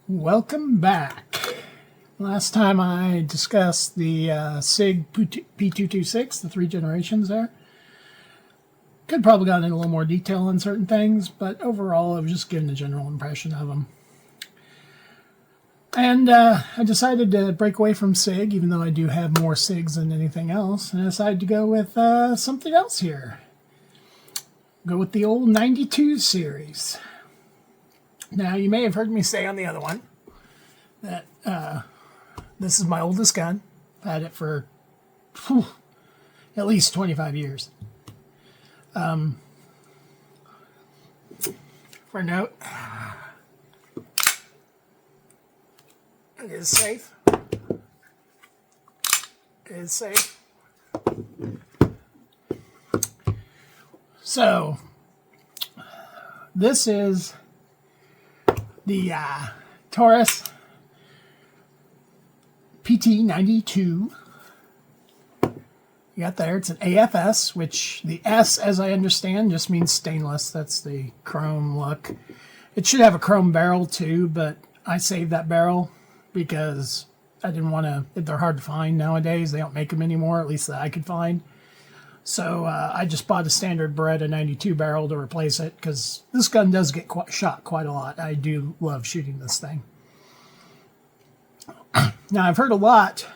Welcome back. Last time I discussed the SIG P226, the 3 generations there. Could probably gotten into a little more detail on certain things, but overall I was just giving a general impression of them. And I decided to break away from SIG, even though I do have more SIGs than anything else, and I decided to go with something else here. Go with the old 92 series. Now, you may have heard me say on the other one that this is my oldest gun. I've had it for at least 25 years. For a note, it is safe. It is safe. So, this is the Taurus PT92. You got there. It's an AFS, which the S, as I understand, just means stainless. That's the chrome look. It should have a chrome barrel too, but I saved that barrel because I didn't want to. They're hard to find nowadays. They don't make them anymore, at least that I could find. So I just bought a standard Beretta 92 barrel to replace it because this gun does get shot quite a lot. I do love shooting this thing. Now, I've heard a lot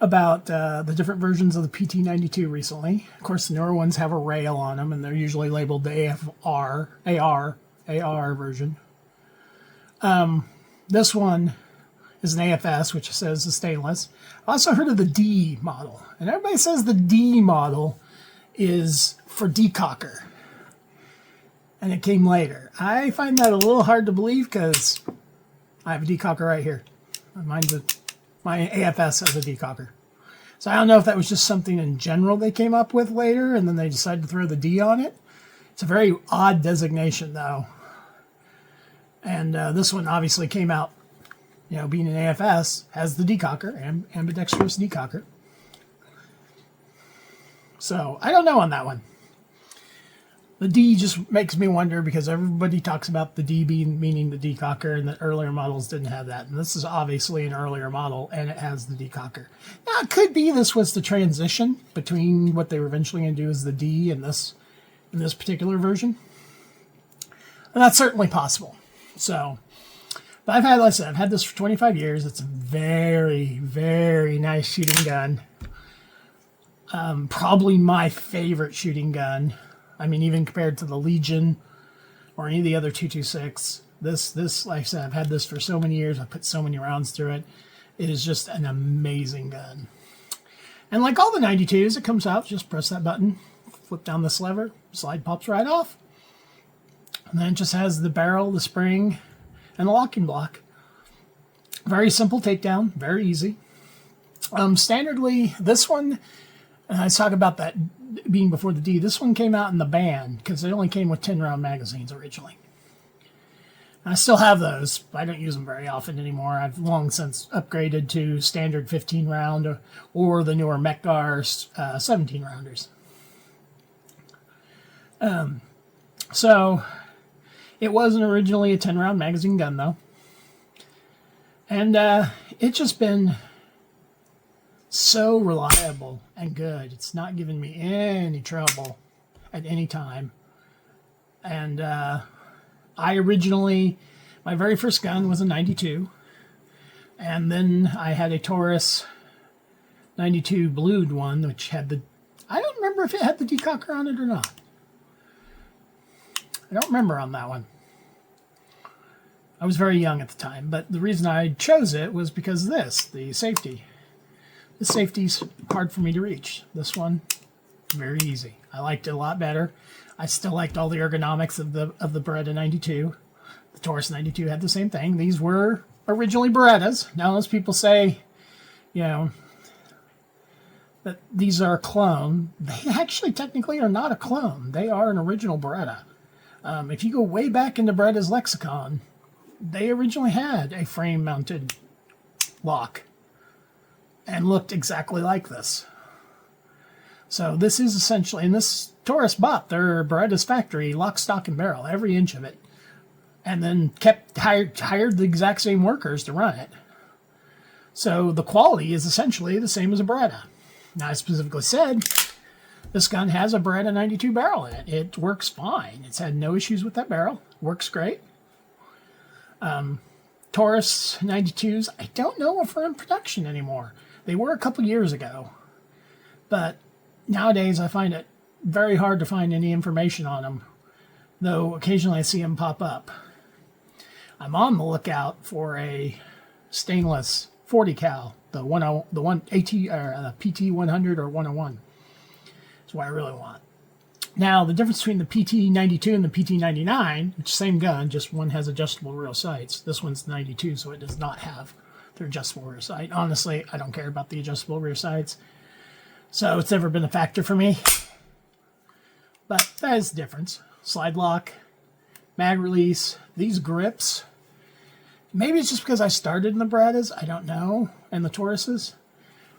about the different versions of the PT92 recently. Of course, the newer ones have a rail on them, and they're usually labeled the AR version. This one is an AFS, which says is stainless. I also heard of the D model, and everybody says the D model is for decocker, and it came later. I find that a little hard to believe because I have a decocker right here. My AFS has a decocker. So I don't know if that was just something in general they came up with later, and then they decided to throw the D on it. It's a very odd designation, though. And this one obviously came out, you know, being an AFS, has the decocker, ambidextrous decocker. So, I don't know on that one. The D just makes me wonder because everybody talks about the D meaning the decocker, and the earlier models didn't have that. And this is obviously an earlier model, and it has the decocker. Now, it could be this was the transition between what they were eventually going to do as the D and this in this particular version. And that's certainly possible. So, but I've had, like I said, I've had this for 25 years. It's a very, very nice shooting gun. Probably my favorite shooting gun. I mean, even compared to the Legion or any of the other 226, this, like I said, I've had this for so many years. I've put so many rounds through it. It is just an amazing gun. And like all the 92s, it comes out, just press that button, flip down this lever, slide pops right off. And then it just has the barrel, the spring, and the locking block. Very simple takedown, very easy. Standardly, this one, and I was talking about that being before the D, this one came out in the band because it only came with 10-round magazines originally. I still have those, but I don't use them very often anymore. I've long since upgraded to standard 15-round or the newer Mekgar 17-rounders. So, it wasn't originally a 10-round magazine gun, though. And it's just been so reliable and good. It's not given me any trouble at any time. And I originally, my very first gun was a 92. And then I had a Taurus 92 blued one, which had the, I don't remember if it had the decocker on it or not. I don't remember on that one. I was very young at the time, but the reason I chose it was because of this, the safety. The safety's hard for me to reach. This one, very easy. I liked it a lot better. I still liked all the ergonomics of the Beretta 92. The Taurus 92 had the same thing. These were originally Berettas. Now those people say, you know, that these are a clone. They actually technically are not a clone. They are an original Beretta. If you go way back into Beretta's lexicon, they originally had a frame-mounted lock and looked exactly like this. So this is essentially, and this Taurus bought their Beretta's factory, lock, stock, and barrel, every inch of it. and then hired the exact same workers to run it. So the quality is essentially the same as a Beretta. Now, I specifically said this gun has a Beretta 92 barrel in it. It works fine. It's had no issues with that barrel. Works great. Taurus 92s, I don't know if they're in production anymore. They were a couple years ago. But nowadays I find it very hard to find any information on them, though occasionally I see them pop up. I'm on the lookout for a stainless 40 cal, the PT100 or 101. That's what I really want. Now, the difference between the PT92 and the PT99, which is the same gun, just one has adjustable rear sights. This one's 92, so it does not have their adjustable rear sight. Honestly, I don't care about the adjustable rear sights, so it's never been a factor for me. But that is the difference. Slide lock, mag release, these grips. Maybe it's just because I started in the Berettas, I don't know, and the Tauruses.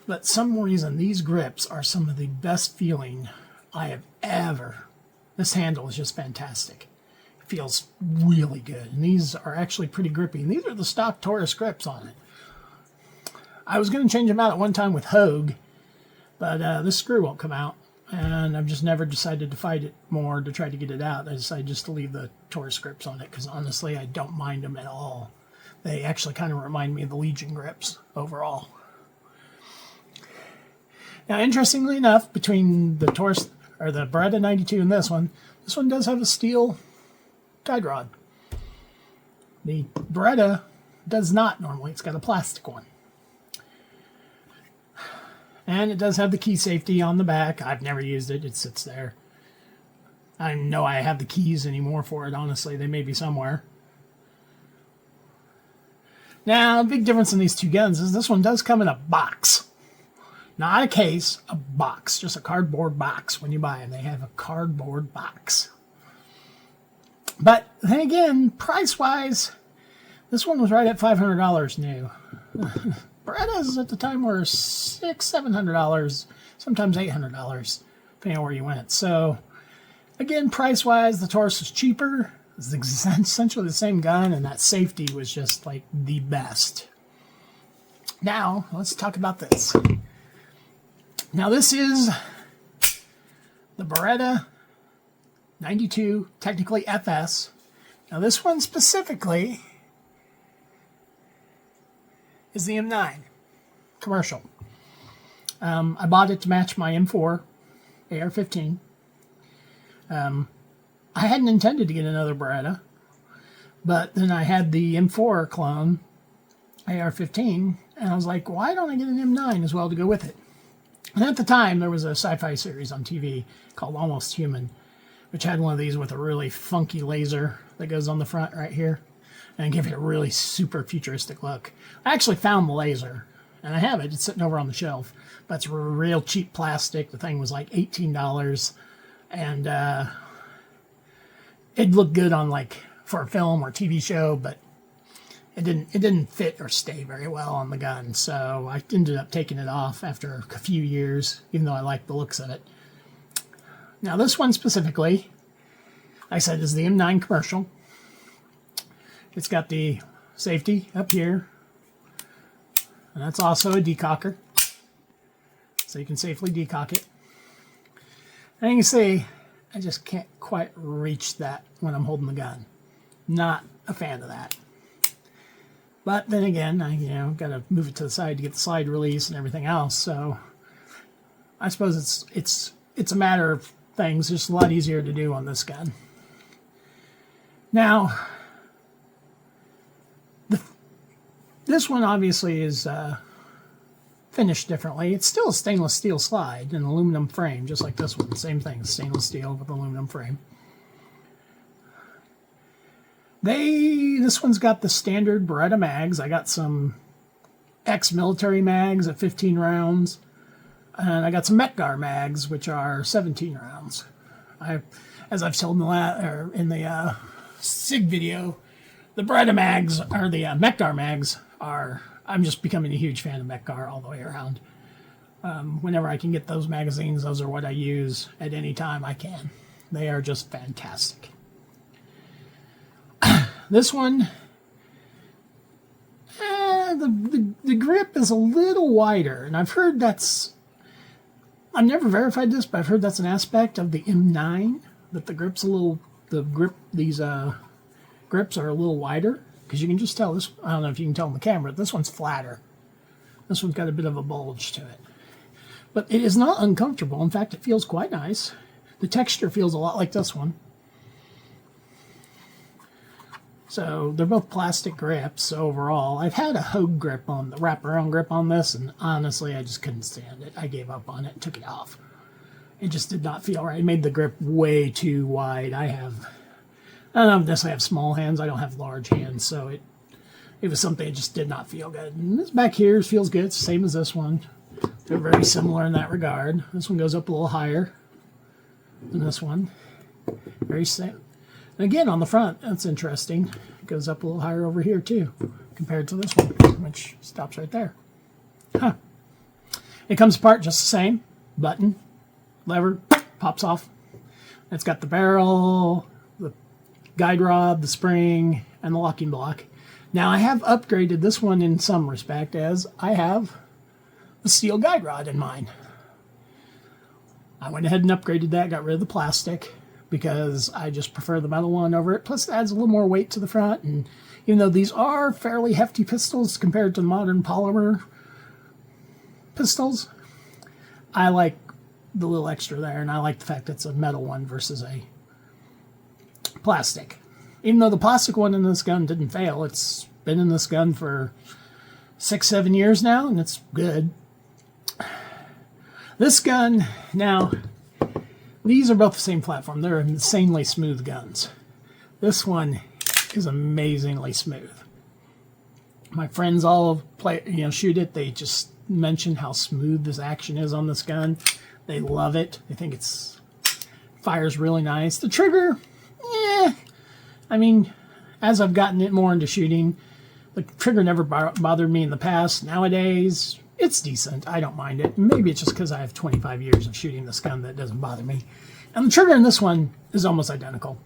But some reason, these grips are some of the best feeling I have ever. This handle is just fantastic. It feels really good. And these are actually pretty grippy. And these are the stock Taurus grips on it. I was going to change them out at one time with Hogue, but this screw won't come out. And I've just never decided to fight it more to try to get it out. I decided just to leave the Taurus grips on it because honestly, I don't mind them at all. They actually kind of remind me of the Legion grips overall. Now, interestingly enough, between the Taurus or the Beretta 92 and this one does have a steel guide rod. The Beretta does not normally. It's got a plastic one. And it does have the key safety on the back. I've never used it. It sits there. I don't know I have the keys anymore for it, honestly. They may be somewhere. Now, the big difference in these two guns is this one does come in a box. Not a case, a box. Just a cardboard box when you buy them. They have a cardboard box. But then again, price-wise, this one was right at $500 new. Berettas at the time were $600, $700, sometimes $800, depending on where you went. So, again, price-wise, the Taurus was cheaper. It's essentially the same gun, and that safety was just like the best. Now, let's talk about this. Now, this is the Beretta 92, technically FS. Now, this one specifically is the M9 commercial. I bought it to match my M4 AR-15. I hadn't intended to get another Beretta, but then I had the M4 clone AR-15, and I was like, why don't I get an M9 as well to go with it? And at the time, there was a sci-fi series on TV called Almost Human, which had one of these with a really funky laser that goes on the front right here, and give it a really super futuristic look. I actually found the laser, and I have it. It's sitting over on the shelf, but it's real cheap plastic. The thing was like $18, and it looked good on like for a film or TV show, but it didn't fit or stay very well on the gun. So I ended up taking it off after a few years, even though I liked the looks of it. Now this one specifically, I said, is the M9 commercial. It's got the safety up here, and that's also a decocker, so you can safely decock it. And you can see, I just can't quite reach that when I'm holding the gun. Not a fan of that. But then again, I got to move it to the side to get the slide release and everything else. So I suppose it's a matter of things. It's a lot easier to do on this gun. Now, this one obviously is finished differently. It's still a stainless steel slide and aluminum frame, just like this one. Same thing, stainless steel with aluminum frame. This one's got the standard Beretta mags. I got some ex-military mags at 15 rounds, and I got some Metgar mags, which are 17 rounds. As I've told in the SIG video, the Beretta mags, or the Metgar mags, I'm just becoming a huge fan of Metgar all the way around. Whenever I can get those magazines, those are what I use at any time I can. They are just fantastic. This one, the grip is a little wider, and I've heard that's, I've never verified this, but I've heard that's an aspect of the M9, that the grip's a little, these grips are a little wider, because you can just tell this, I don't know if you can tell in the camera, this one's flatter. This one's got a bit of a bulge to it. But it is not uncomfortable. In fact, it feels quite nice. The texture feels a lot like this one. So they're both plastic grips overall. I've had a Hogue grip on, the wraparound grip on this, and honestly, I just couldn't stand it. I gave up on it and took it off. It just did not feel right. It made the grip way too wide. I don't necessarily have small hands. I don't have large hands, so it was something that just did not feel good. And this back here feels good. It's the same as this one. They're very similar in that regard. This one goes up a little higher than this one. Very same. And again, on the front, that's interesting. It goes up a little higher over here too, compared to this one, which stops right there. Huh. It comes apart just the same. Button, lever, pops off. It's got the barrel, the guide rod, the spring, and the locking block. Now, I have upgraded this one in some respect, as I have the steel guide rod in mine. I went ahead and upgraded that, got rid of the plastic, because I just prefer the metal one over it. Plus, it adds a little more weight to the front, and even though these are fairly hefty pistols compared to modern polymer pistols, I like the little extra there, and I like the fact it's a metal one versus a plastic. Even though the plastic one in this gun didn't fail, it's been in this gun for 6-7 years now, and it's good. This gun, now, these are both the same platform. They're insanely smooth guns. This one is amazingly smooth. My friends all shoot it. They just mention how smooth this action is on this gun. They love it. They think it's fires really nice. The trigger, I mean, as I've gotten it more into shooting, the trigger never bothered me in the past. Nowadays, it's decent. I don't mind it. Maybe it's just because I have 25 years of shooting this gun that it doesn't bother me. And the trigger in this one is almost identical.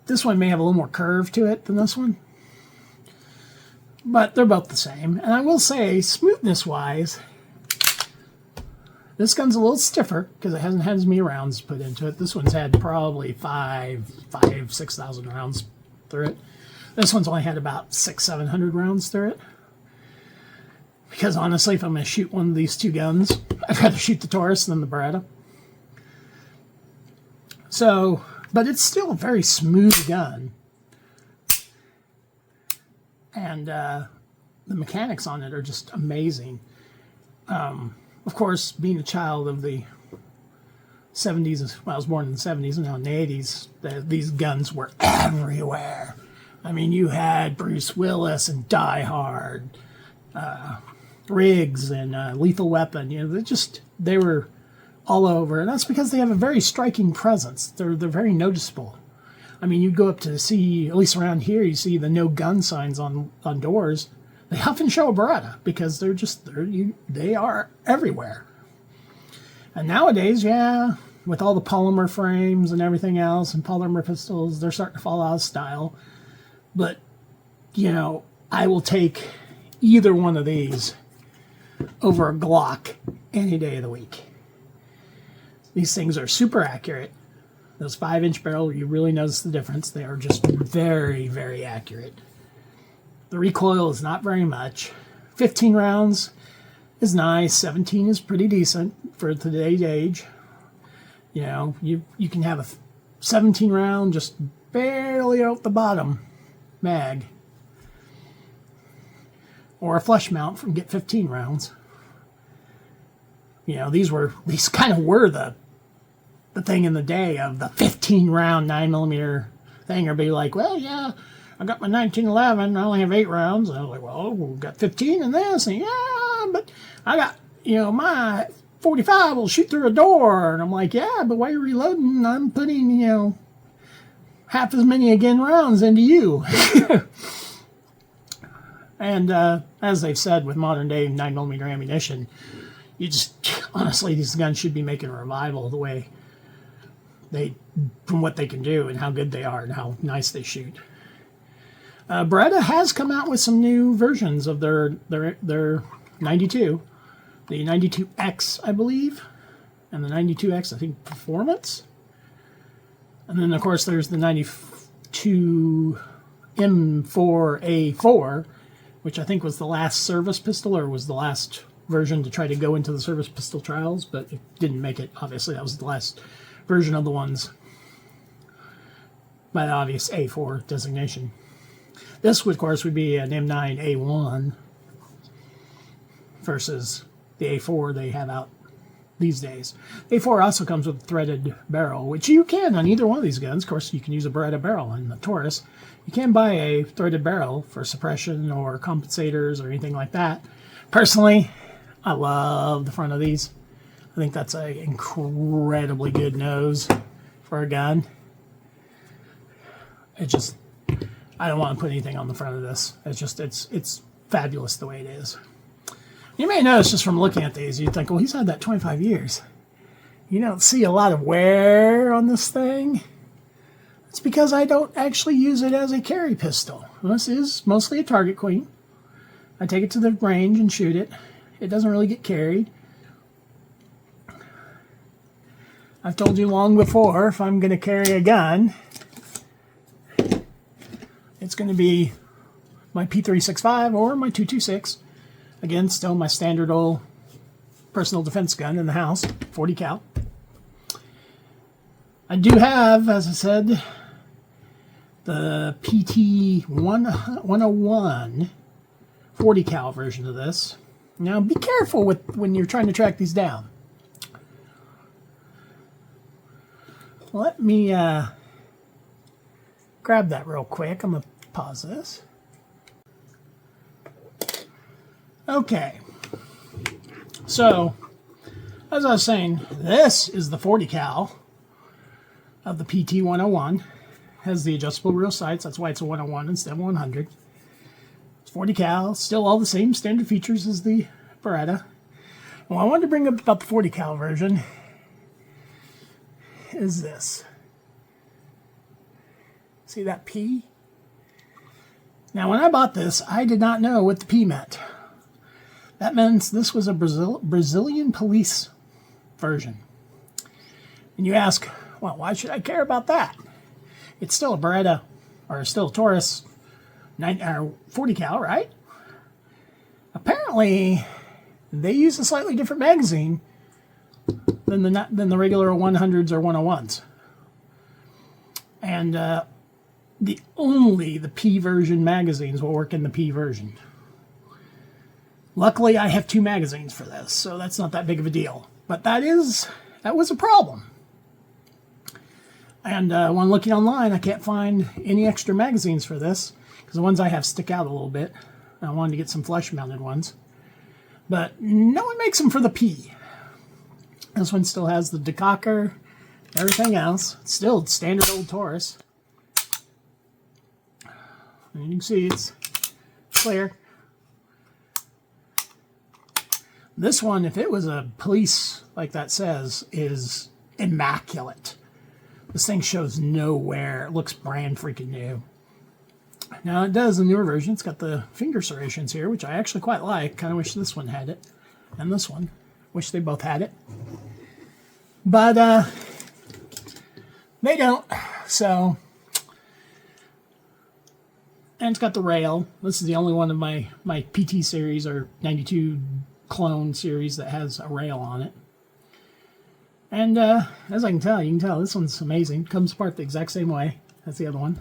This one may have a little more curve to it than this one, but they're both the same. And I will say, smoothness-wise, this gun's a little stiffer because it hasn't had as many rounds put into it. This one's had probably 6,000 rounds through it. This one's only had about 600-700 rounds through it. Because honestly, if I'm going to shoot one of these two guns, I'd rather shoot the Taurus than the Beretta. So, but it's still a very smooth gun. And the mechanics on it are just amazing. Of course, being a child of the 70s, well, I was born in the 70s and now in the 80s, these guns were everywhere. I mean, you had Bruce Willis and Die Hard, Riggs and Lethal Weapon. You know, they were all over, and that's because they have a very striking presence. They're very noticeable. I mean, you go up to see, at least around here, you see the no gun signs on doors. They often show a Beretta because they are everywhere. And nowadays, yeah, with all the polymer frames and everything else and polymer pistols, they're starting to fall out of style. But, you know, I will take either one of these over a Glock any day of the week. These things are super accurate. Those 5-inch barrel, you really notice the difference. They are just very, very accurate. The recoil is not very much. 15 rounds is nice. 17 is pretty decent for today's age. You know, you can have a 17 round just barely out the bottom mag. Or a flush mount from get 15 rounds. You know, these kind of were the thing in the day of the 15 round 9mm thing. Everybody like, well, yeah, I got my 1911, I only have 8 rounds. And I was like, well, we've got 15 in this, and yeah, but I got, you know, my 45 will shoot through a door. And I'm like, yeah, but while you're reloading, I'm putting, you know, half as many again rounds into you. And as they've said with modern day 9mm ammunition, you just, honestly, these guns should be making a revival the way from what they can do and how good they are and how nice they shoot. Beretta has come out with some new versions of their 92, the 92X, I believe, and the 92X, I think, Performance. And then, of course, there's the 92 M4A4, which I think was the last service pistol, or was the last version to try to go into the service pistol trials, but it didn't make it. Obviously, that was the last version of the ones by the obvious A4 designation. This, of course, would be an M9A1 versus the A4 they have out these days. The A4 also comes with a threaded barrel, which you can on either one of these guns. Of course, you can use a Beretta barrel in the Taurus. You can buy a threaded barrel for suppression or compensators or anything like that. Personally, I love the front of these. I think that's an incredibly good nose for a gun. I don't want to put anything on the front of this. It's fabulous the way it is. You may notice just from looking at these, you think, well, he's had that 25 years. You don't see a lot of wear on this thing. It's because I don't actually use it as a carry pistol. This is mostly a target queen. I take it to the range and shoot it. It doesn't really get carried. I've told you long before, if I'm going to carry a gun, it's going to be my P365 or my 226. Again, still my standard old personal defense gun in the house, 40 cal. I do have, as I said, the PT101 40 cal version of this. Now, be careful when you're trying to track these down. Let me grab that real quick. I'm going to pause this. Okay. So, as I was saying, this is the 40 cal of the PT101. Has the adjustable rear sights. That's why it's a 101 instead of 100. It's 40 cal. Still all the same standard features as the Beretta. Well, I wanted to bring up about the 40 cal version. Is this. See that P? Now, when I bought this, I did not know what the P meant. That means this was a Brazilian police version. And you ask, well, why should I care about that? It's still a Beretta, or still a Taurus 40 cal, right? Apparently, they use a slightly different magazine than the regular 100s or 101s. And the P version magazines will work in the P version. Luckily, I have two magazines for this, so that's not that big of a deal. But that was a problem. And when looking online, I can't find any extra magazines for this, because the ones I have stick out a little bit. I wanted to get some flush-mounted ones. But no one makes them for the P. This one still has the decocker, everything else. It's still standard old Taurus. And you can see it's clear. This one, if it was a police, like that says, is immaculate. This thing shows no wear. It looks brand freaking new. Now, it does the newer version. It's got the finger serrations here, which I actually quite like. Kind of wish this one had it. And this one. Wish they both had it. But, they don't. So, and it's got the rail. This is the only one of my PT series or 92 clone series that has a rail on it. And as I can tell, you can tell this one's amazing. Comes apart the exact same way as the other one.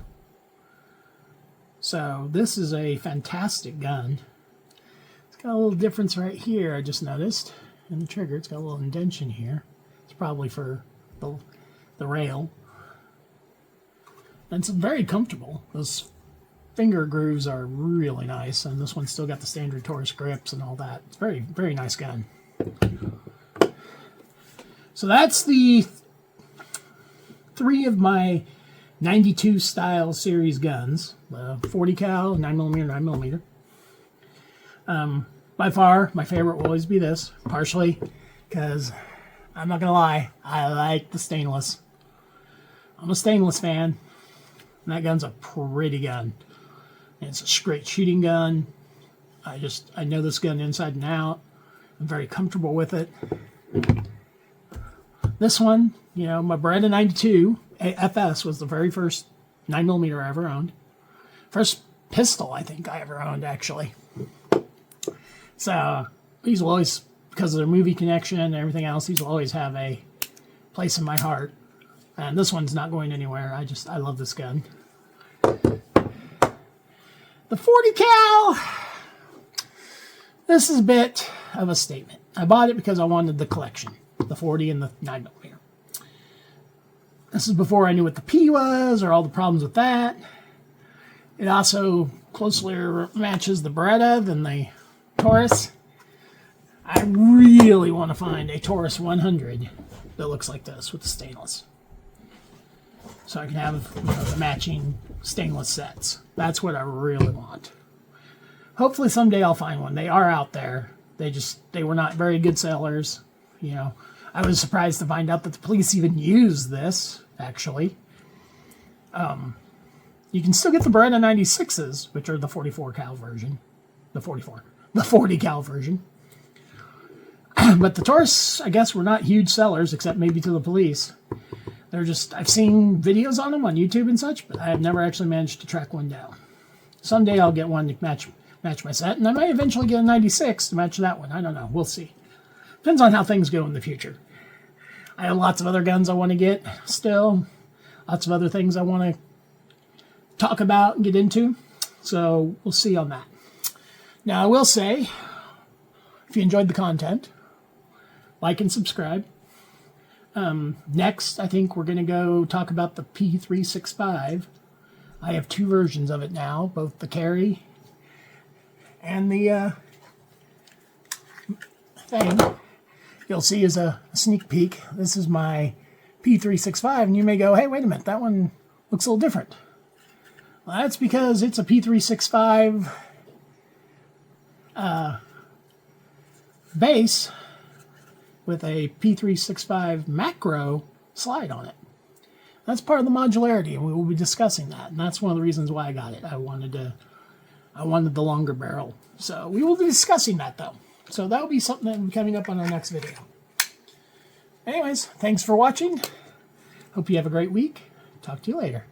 So this is a fantastic gun. It's got a little difference right here, I just noticed. In the trigger, it's got a little indentation here. It's probably for the rail. And it's very comfortable. Those finger grooves are really nice, and this one's still got the standard Taurus grips and all that. It's very, very nice gun. So that's the three of my 92 style series guns. 40 cal, 9mm, 9mm. By far, my favorite will always be this, partially because, I'm not going to lie, I like the stainless. I'm a stainless fan, and that gun's a pretty gun. And it's a straight shooting gun. I know this gun inside and out. I'm very comfortable with it. This one, you know, my Beretta 92 FS was the very first 9mm I ever owned. First pistol I think I ever owned, actually. So these will always, because of their movie connection and everything else, these will always have a place in my heart. And this one's not going anywhere. I love this gun. The 40 cal. This is a bit of a statement. I bought it because I wanted the collection, the 40 and the 9mm. This is before I knew what the P was or all the problems with that. It also closely matches the Beretta than the Taurus. I really want to find a Taurus 100 that looks like this with the stainless, so I can have, you know, the matching stainless sets. That's what I really want. Hopefully someday I'll find one. They are out there. They were not very good sellers. You know, I was surprised to find out that the police even use this, actually. You can still get the Beretta 96s, which are the 44 cal version. The 40 cal version. But the Taurus, I guess, were not huge sellers, except maybe to the police. They're just, I've seen videos on them on YouTube and such, but I have never actually managed to track one down. Someday I'll get one to match my set, and I might eventually get a 96 to match that one. I don't know. We'll see. Depends on how things go in the future. I have lots of other guns I want to get still. Lots of other things I want to talk about and get into. So we'll see on that. Now I will say, if you enjoyed the content, like and subscribe. Next, I think we're going to go talk about the P365. I have two versions of it now, both the carry and the thing. You'll see as a sneak peek, this is my P365, and you may go, hey, wait a minute, that one looks a little different. Well, that's because it's a P365 base with a P365 macro slide on it. That's part of the modularity, and we will be discussing that. And that's one of the reasons why I got it. I wanted the longer barrel. So we will be discussing that, though. So that will be something that will be coming up on our next video. Anyways, thanks for watching. Hope you have a great week. Talk to you later.